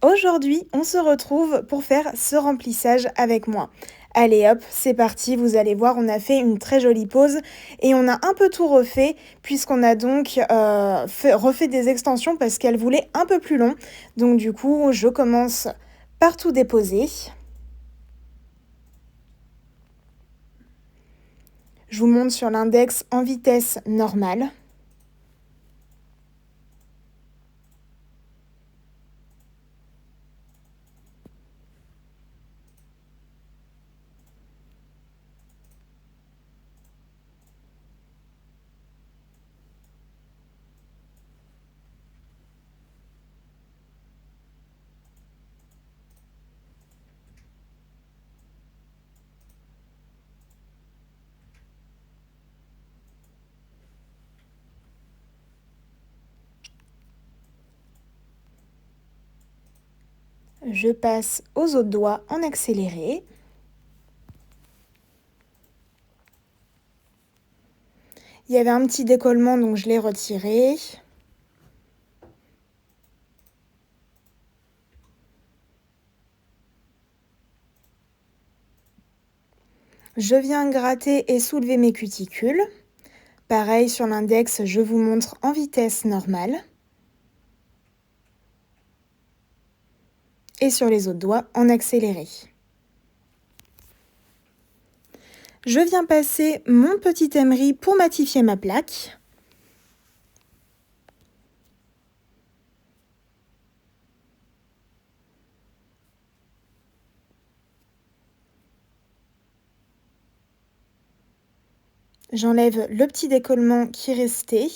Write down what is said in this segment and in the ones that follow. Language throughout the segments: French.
Aujourd'hui, on se retrouve pour faire ce remplissage avec moi. Allez hop, c'est parti, vous allez voir, on a fait une très jolie pause et on a un peu tout refait puisqu'on a donc refait des extensions parce qu'elles voulaient un peu plus long. Donc du coup, je commence par tout déposer. Je vous montre sur l'index en vitesse normale. Je passe aux autres doigts en accéléré. Il y avait un petit décollement, donc je l'ai retiré. Je viens gratter et soulever mes cuticules. Pareil sur l'index, je vous montre en vitesse normale. Et sur les autres doigts en accéléré. Je viens passer mon petit emery pour matifier ma plaque. J'enlève le petit décollement qui restait.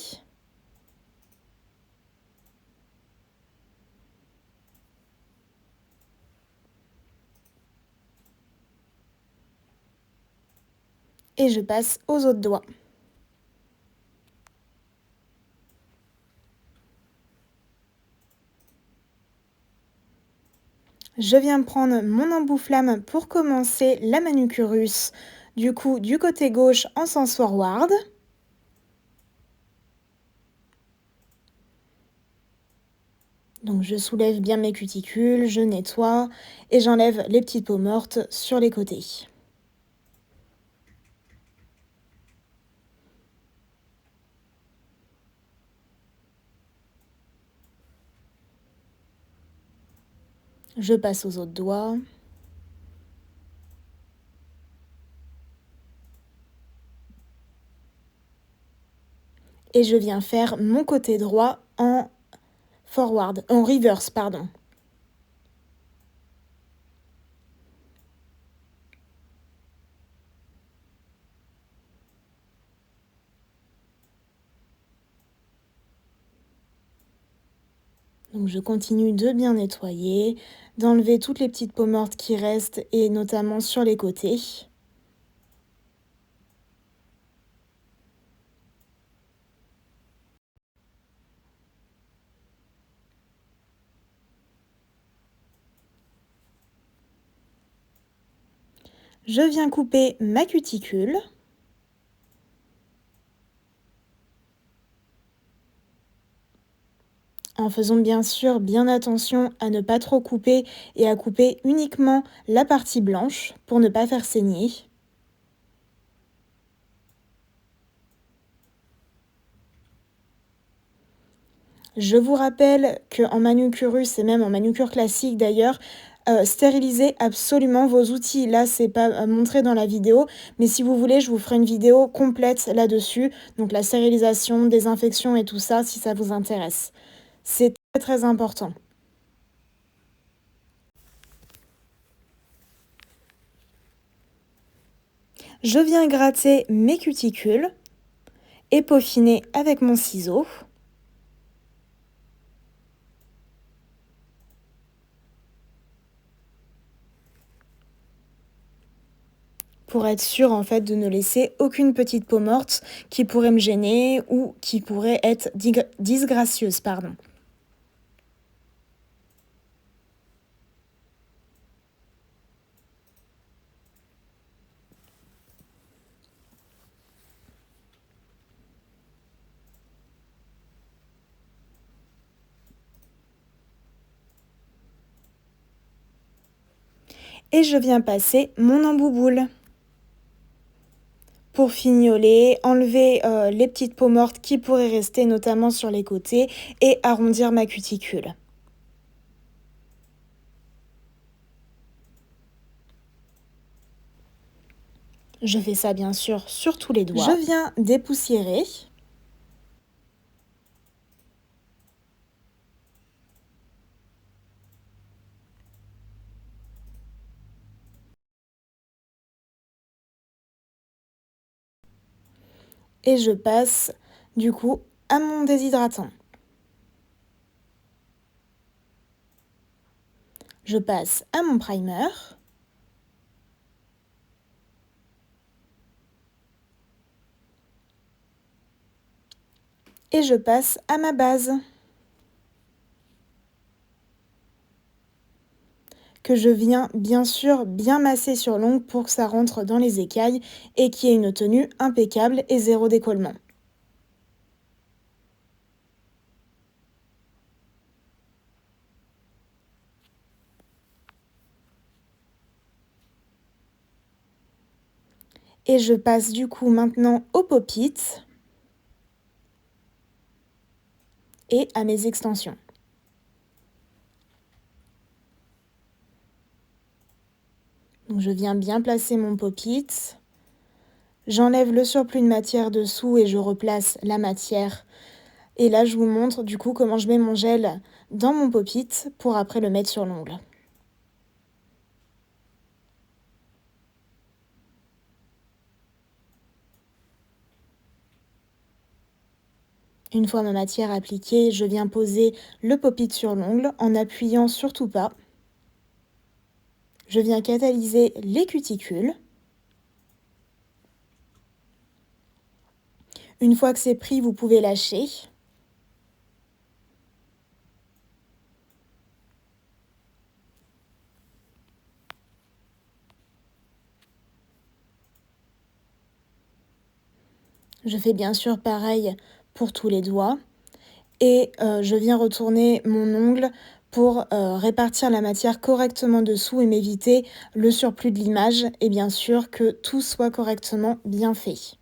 Et je passe aux autres doigts. Je viens prendre mon embout-flamme pour commencer la manucurus, du coup du côté gauche en sens forward. Donc je soulève bien mes cuticules, je nettoie et j'enlève les petites peaux mortes sur les côtés. Je passe aux autres doigts. Et je viens faire mon côté droit en forward, en reverse, pardon. Donc je continue de bien nettoyer, d'enlever toutes les petites peaux mortes qui restent et notamment sur les côtés. Je viens couper ma cuticule. En faisant bien sûr bien attention à ne pas trop couper et à couper uniquement la partie blanche pour ne pas faire saigner. Je vous rappelle qu'en manucurus et même en manucure classique d'ailleurs, stérilisez absolument vos outils. Là, c'est pas montré dans la vidéo, mais si vous voulez, je vous ferai une vidéo complète là-dessus. Donc la stérilisation, désinfection et tout ça, si ça vous intéresse. C'est très très important. Je viens gratter mes cuticules et peaufiner avec mon ciseau. Pour être sûr en fait de ne laisser aucune petite peau morte qui pourrait me gêner ou qui pourrait être disgracieuse, pardon. Et je viens passer mon embouboule pour fignoler, enlever les petites peaux mortes qui pourraient rester notamment sur les côtés et arrondir ma cuticule. Je fais ça bien sûr sur tous les doigts. Je viens dépoussiérer. Et je passe du coup à mon déshydratant. Je passe à mon primer. Et je passe à ma base, que je viens bien sûr bien masser sur l'ongle pour que ça rentre dans les écailles et qu'il y ait une tenue impeccable et zéro décollement. Et je passe du coup maintenant aux pop-it et à mes extensions. Donc je viens bien placer mon pop-it. J'enlève le surplus de matière dessous et je replace la matière. Et là, je vous montre du coup comment je mets mon gel dans mon pop-it pour après le mettre sur l'ongle. Une fois ma matière appliquée, je viens poser le pop-it sur l'ongle en appuyant surtout pas. Je viens catalyser les cuticules. Une fois que c'est pris, vous pouvez lâcher. Je fais bien sûr pareil pour tous les doigts. Et je viens retourner mon ongle pour répartir la matière correctement dessous et m'éviter le surplus de l'image et bien sûr que tout soit correctement bien fait.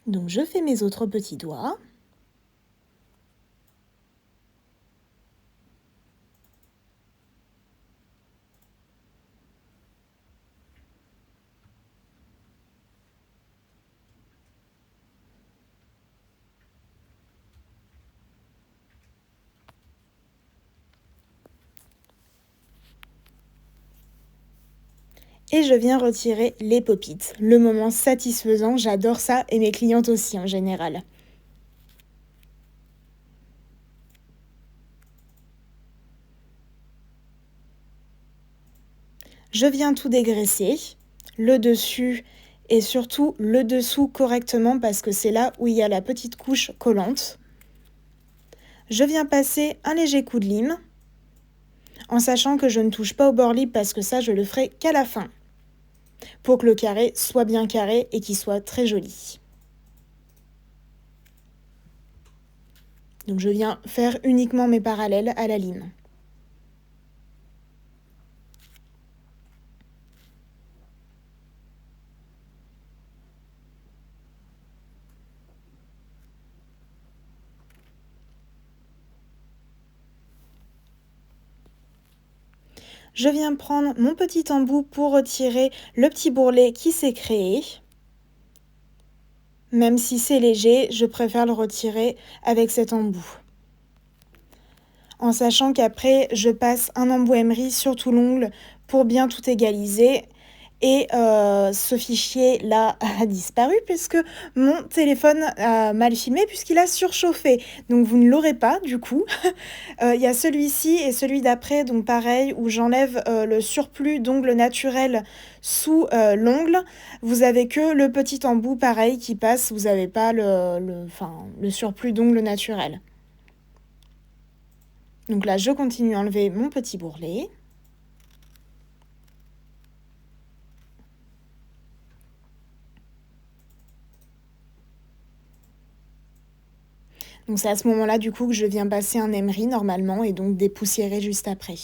Donc je fais mes autres petits doigts. Et je viens retirer les pop-it. Le moment satisfaisant, j'adore ça et mes clientes aussi en général. Je viens tout dégraisser, le dessus et surtout le dessous correctement parce que c'est là où il y a la petite couche collante. Je viens passer un léger coup de lime en sachant que je ne touche pas au bord libre parce que ça je le ferai qu'à la fin pour que le carré soit bien carré et qu'il soit très joli. Donc je viens faire uniquement mes parallèles à la lime. Je viens prendre mon petit embout pour retirer le petit bourrelet qui s'est créé. Même si c'est léger, je préfère le retirer avec cet embout. En sachant qu'après, je passe un embout emery sur tout l'ongle pour bien tout égaliser. Et ce fichier-là a disparu puisque mon téléphone a mal filmé puisqu'il a surchauffé. Donc vous ne l'aurez pas du coup. Il y a celui-ci et celui d'après, donc pareil, où j'enlève le surplus d'ongles naturels sous l'ongle. Vous avez que le petit embout pareil qui passe, vous n'avez pas le surplus d'ongles naturels. Donc là, je continue à enlever mon petit bourrelet. Donc c'est à ce moment-là du coup que je viens passer un emery normalement et donc dépoussiérer juste après.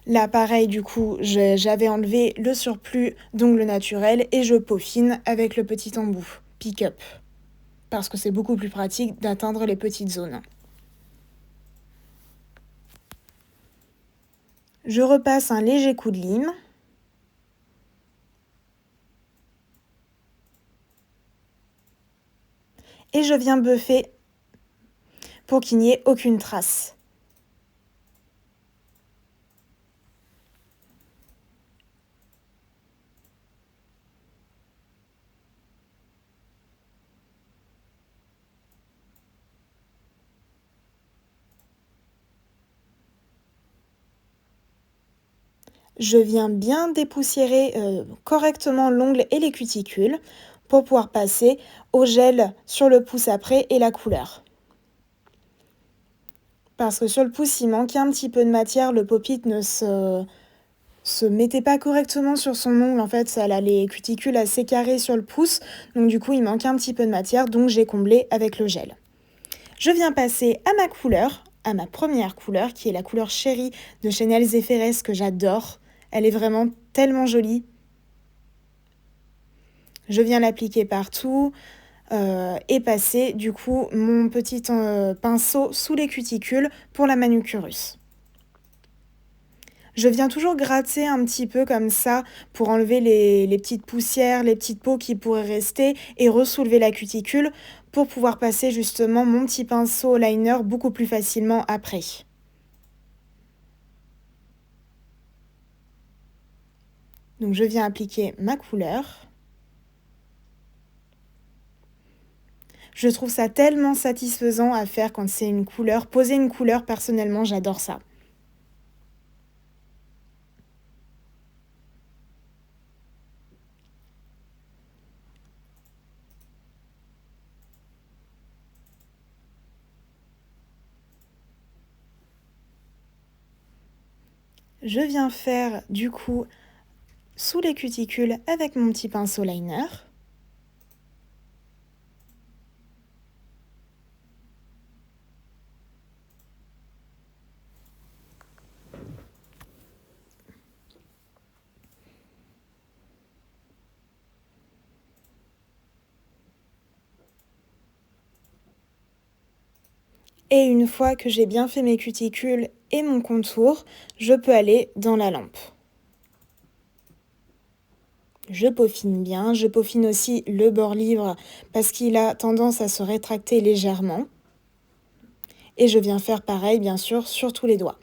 Là pareil du coup j'avais enlevé le surplus d'ongles naturels et je peaufine avec le petit embout pick-up parce que c'est beaucoup plus pratique d'atteindre les petites zones. Je repasse un léger coup de lime. Et je viens buffer pour qu'il n'y ait aucune trace. Je viens bien dépoussiérer correctement l'ongle et les cuticules pour pouvoir passer au gel sur le pouce après et la couleur. Parce que sur le pouce, il manquait un petit peu de matière, le pop-it ne se mettait pas correctement sur son ongle, en fait, ça a les cuticules assez carrées sur le pouce, donc du coup, il manquait un petit peu de matière, donc j'ai comblé avec le gel. Je viens passer à ma couleur, à ma première couleur, qui est la couleur Chérie de chez Nails et Ferrez, que j'adore. Elle est vraiment tellement jolie. Je viens l'appliquer partout et passer du coup mon petit pinceau sous les cuticules pour la manucurus. Je viens toujours gratter un petit peu comme ça pour enlever les petites poussières, les petites peaux qui pourraient rester et ressoulever la cuticule pour pouvoir passer justement mon petit pinceau liner beaucoup plus facilement après. Donc je viens appliquer ma couleur. Je trouve ça tellement satisfaisant à faire quand c'est une couleur. Poser une couleur, personnellement, j'adore ça. Je viens faire du coup sous les cuticules avec mon petit pinceau liner. Et une fois que j'ai bien fait mes cuticules et mon contour, je peux aller dans la lampe. Je peaufine bien, je peaufine aussi le bord livre parce qu'il a tendance à se rétracter légèrement. Et je viens faire pareil, bien sûr, sur tous les doigts.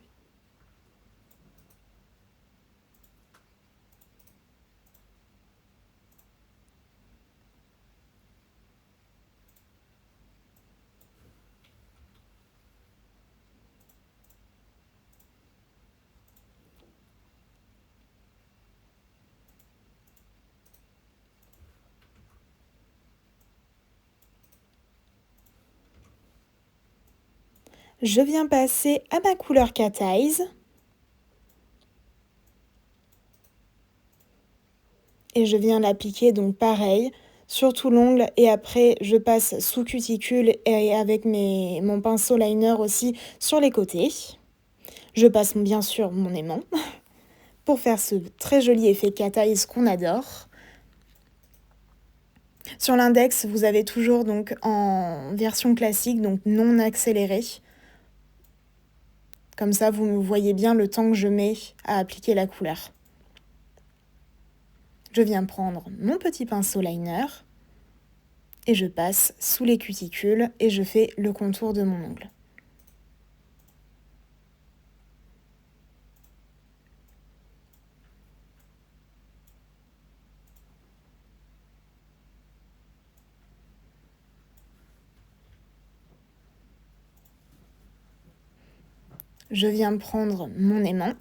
Je viens passer à ma couleur Cat Eyes. Et je viens l'appliquer donc pareil sur tout l'ongle et après je passe sous cuticule et avec mon pinceau liner aussi sur les côtés. Je passe bien sûr mon aimant pour faire ce très joli effet cat eyes qu'on adore. Sur l'index, vous avez toujours donc en version classique, donc non accélérée. Comme ça, vous voyez bien le temps que je mets à appliquer la couleur. Je viens prendre mon petit pinceau liner et je passe sous les cuticules et je fais le contour de mon ongle. Je viens prendre mon aimant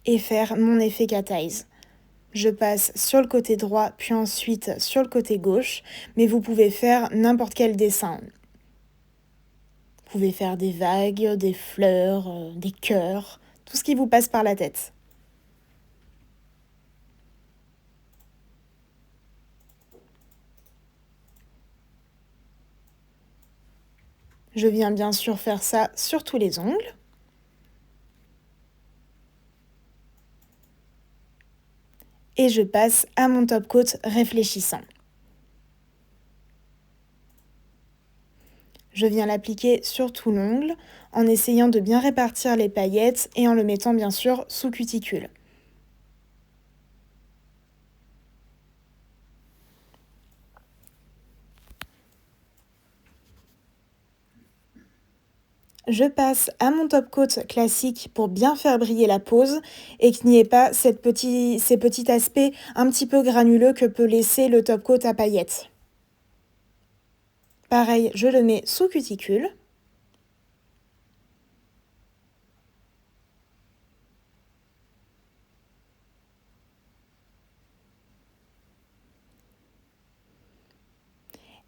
et faire mon effet cat eyes. Je passe sur le côté droit, puis ensuite sur le côté gauche, mais vous pouvez faire n'importe quel dessin. Vous pouvez faire des vagues, des fleurs, des cœurs, tout ce qui vous passe par la tête. Je viens bien sûr faire ça sur tous les ongles. Et je passe à mon top coat réfléchissant. Je viens l'appliquer sur tout l'ongle en essayant de bien répartir les paillettes et en le mettant bien sûr sous cuticule. Je passe à mon top coat classique pour bien faire briller la pose et qu'il n'y ait pas ces petits aspects un petit peu granuleux que peut laisser le top coat à paillettes. Pareil, je le mets sous cuticule.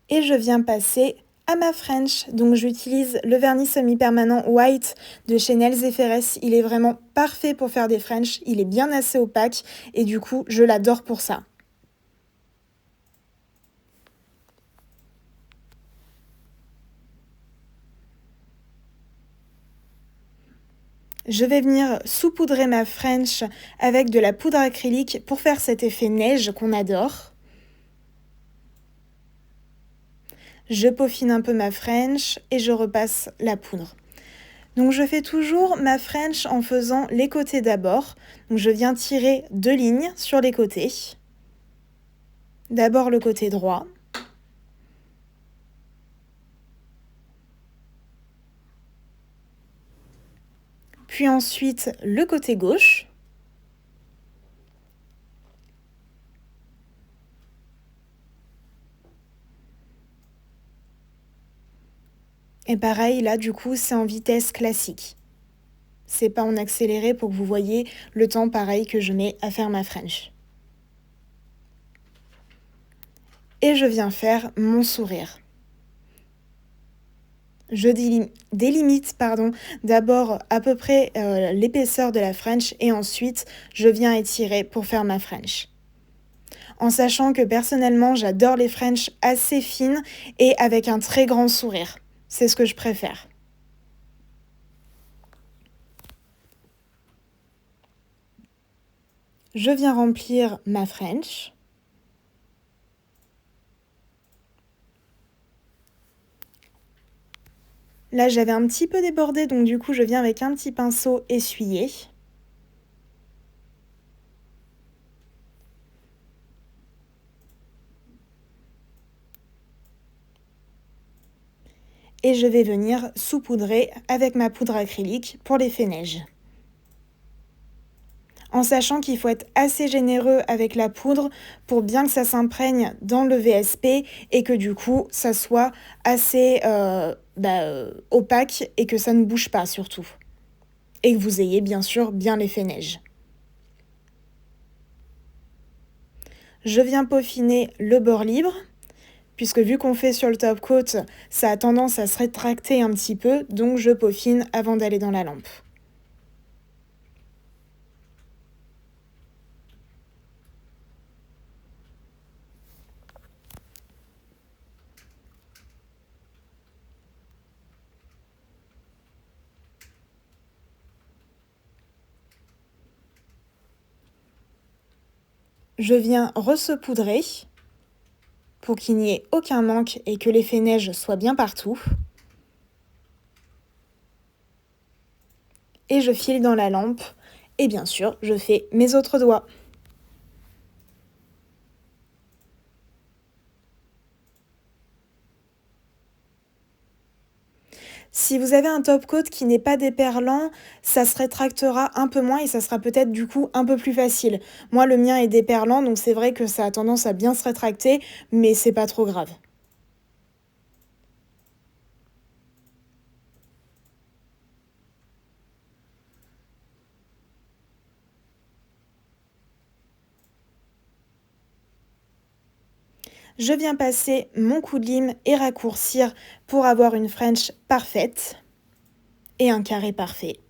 Et je viens passer à ma French. Donc j'utilise le vernis semi-permanent White de chez Nails & Ferress. Il est vraiment parfait pour faire des French. Il est bien assez opaque et du coup, je l'adore pour ça. Je vais venir saupoudrer ma French avec de la poudre acrylique pour faire cet effet neige qu'on adore. Je peaufine un peu ma French et je repasse la poudre. Donc je fais toujours ma French en faisant les côtés d'abord. Donc je viens tirer 2 lignes sur les côtés. D'abord le côté droit. Puis ensuite le côté gauche. Et pareil, là du coup c'est en vitesse classique. C'est pas en accéléré pour que vous voyez le temps pareil que je mets à faire ma French. Et je viens faire mon sourire. Je délimite d'abord à peu près l'épaisseur de la French et ensuite je viens étirer pour faire ma French. En sachant que personnellement j'adore les French assez fines et avec un très grand sourire. C'est ce que je préfère. Je viens remplir ma French. Là, j'avais un petit peu débordé, donc du coup, je viens avec un petit pinceau essuyer. Et je vais venir saupoudrer avec ma poudre acrylique pour l'effet neige. En sachant qu'il faut être assez généreux avec la poudre pour bien que ça s'imprègne dans le VSP et que du coup, ça soit assez opaque et que ça ne bouge pas surtout. Et que vous ayez bien sûr bien l'effet neige. Je viens peaufiner le bord libre, puisque vu qu'on fait sur le top coat, ça a tendance à se rétracter un petit peu, donc je peaufine avant d'aller dans la lampe. Je viens resaupoudrer pour qu'il n'y ait aucun manque et que l'effet neige soit bien partout. Et je file dans la lampe et bien sûr, je fais mes autres doigts. Si vous avez un top coat qui n'est pas déperlant, ça se rétractera un peu moins et ça sera peut-être du coup un peu plus facile. Moi, le mien est déperlant, donc c'est vrai que ça a tendance à bien se rétracter, mais c'est pas trop grave. Je viens passer mon coup de lime et raccourcir pour avoir une French parfaite et un carré parfait.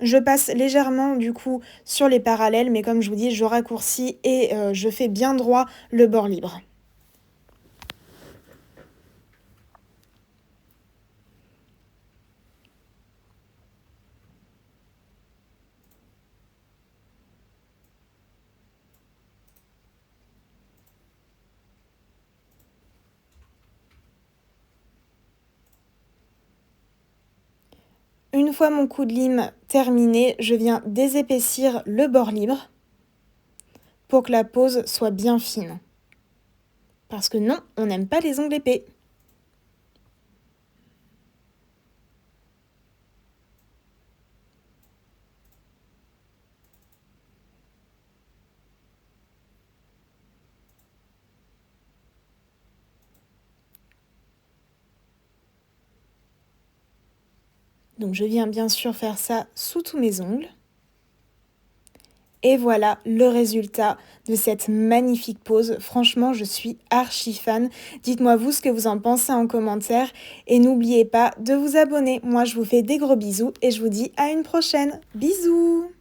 Je passe légèrement du coup sur les parallèles, mais comme je vous dis, je raccourcis et je fais bien droit le bord libre. Une fois mon coup de lime terminé, je viens désépaissir le bord libre pour que la pose soit bien fine. Parce que non, on n'aime pas les ongles épais. Donc je viens bien sûr faire ça sous tous mes ongles. Et voilà le résultat de cette magnifique pose. Franchement, je suis archi fan. Dites-moi vous ce que vous en pensez en commentaire. Et n'oubliez pas de vous abonner. Moi, je vous fais des gros bisous et je vous dis à une prochaine. Bisous!